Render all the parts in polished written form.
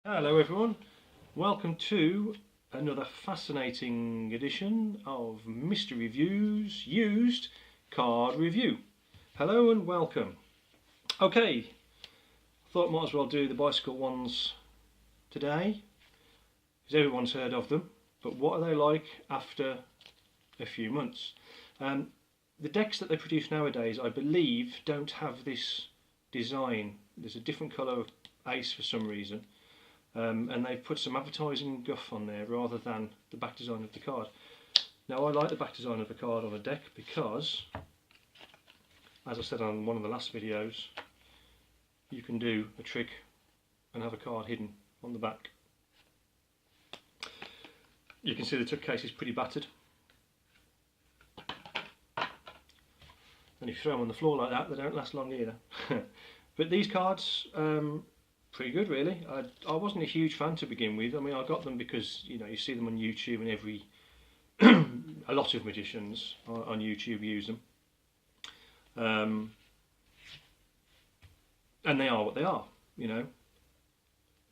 Hello everyone, welcome to another fascinating edition of Mystery Reviews Used Card Review. Hello and welcome. Okay, thought might as well do the bicycle ones today, because everyone's heard of them, but what are they like after a few months? The decks that they produce nowadays, I believe, don't have this design. There's a different colour of ace for some reason. And they've put some advertising guff on there rather than the back design of the card. Now I like the back design of the card on a deck because, as I said on one of the last videos, you can do a trick and have a card hidden on the back. You can see the tuck case is pretty battered, and if you throw them on the floor like that, they don't last long either. But these cards, pretty good really. I wasn't a huge fan to begin with. I mean, I got them because you see them on YouTube, and a lot of magicians on YouTube use them, and they are what they are, and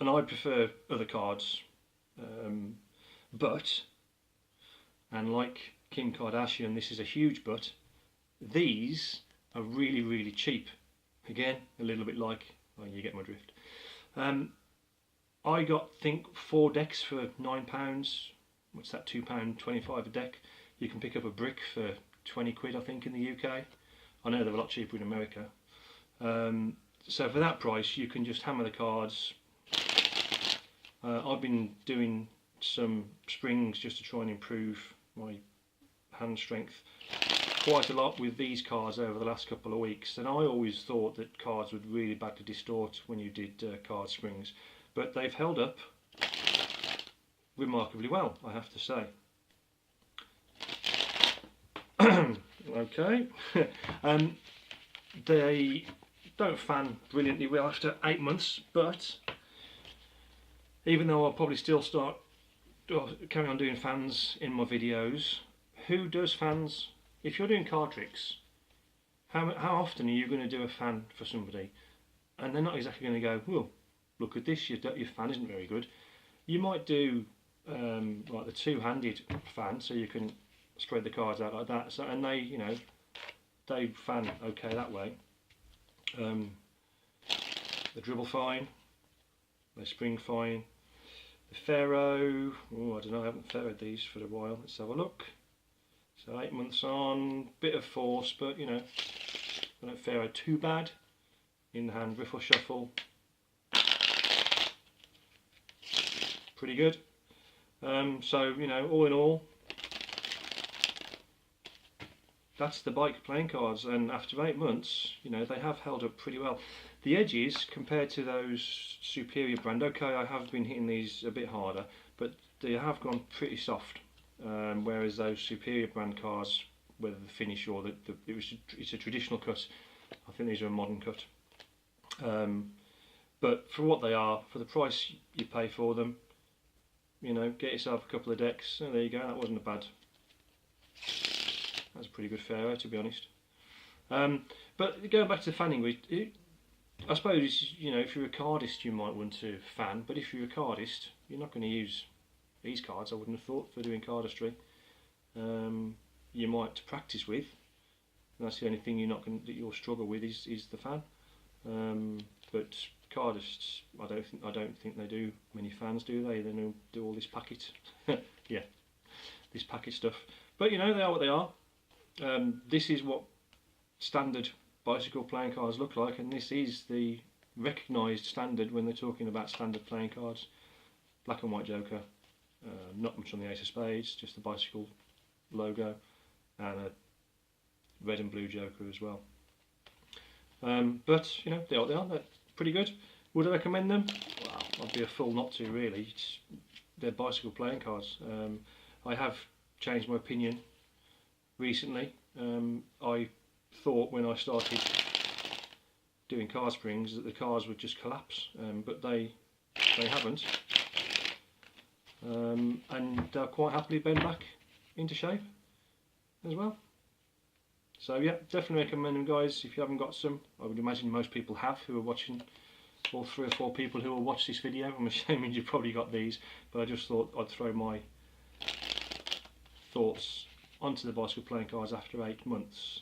I prefer other cards, but, and like Kim Kardashian, this is a huge but, these are really cheap. Again, a little bit like, well, you get my drift. I got, think, 4 decks for £9. What's that, £2.25 a deck? You can pick up a brick for 20 quid, I think, in the UK. I know they're a lot cheaper in America. So for that price, you can just hammer the cards. I've been doing some springs just to try and improve my hand strength quite a lot with these cards over the last couple of weeks, and I always thought that cards would really badly distort when you did card springs, but they've held up remarkably well, I have to say. Okay. They don't fan brilliantly well after 8 months, but even though I'll probably still carry on doing fans in my videos, who does fans? If you're doing card tricks, how often are you going to do a fan for somebody? And they're not exactly going to go, well, look at this, your fan isn't very good. You might do like the two-handed fan, so you can spread the cards out like that. So, and they fan okay that way. The dribble fine, they spring fine. The Pharaoh, oh, I don't know, I haven't ferroed these for a while. Let's have a look. So 8 months on, bit of force, but I don't fare too bad. In hand riffle shuffle, pretty good. So all in all, that's the bike playing cards, and after 8 months, they have held up pretty well. The edges compared to those superior brand, okay, I have been hitting these a bit harder, but they have gone pretty soft. Whereas those superior brand cards, whether the finish or it's a traditional cut, I think these are a modern cut. But for what they are, for the price you pay for them, get yourself a couple of decks. Oh, there you go. That wasn't a bad. That's a pretty good Pharaoh, to be honest. But going back to the fanning, I suppose if you're a cardist, you might want to fan. But if you're a cardist, you're not going to use these cards, I wouldn't have thought, for doing cardistry. You might to practice with, and that's the only thing that you'll struggle with is the fan. But cardists, I don't think they do many fans, do they? They don't do all this packet, yeah, this packet stuff. But they are what they are. This is what standard bicycle playing cards look like, and this is the recognised standard when they're talking about standard playing cards. Black and white joker. Not much on the ace of spades, just the bicycle logo, and a red and blue joker as well. But they are what they are. They're pretty good. Would I recommend them? Well, I'd be a fool not to, really. They're bicycle playing cards. I have changed my opinion recently. I thought when I started doing card springs that the cards would just collapse, but they haven't. And they'll quite happily bend back into shape as well. So yeah, definitely recommend them, guys. If you haven't got some, I would imagine most people have who are watching all 3 or 4 people who will watch this video. I'm assuming you've probably got these, but I just thought I'd throw my thoughts onto the bicycle playing cards after 8 months.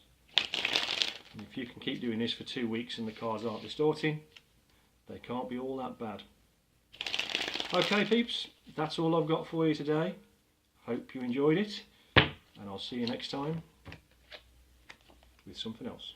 And if you can keep doing this for 2 weeks and the cards aren't distorting, they can't be all that bad. Okay peeps, that's all I've got for you today. Hope you enjoyed it, and I'll see you next time with something else.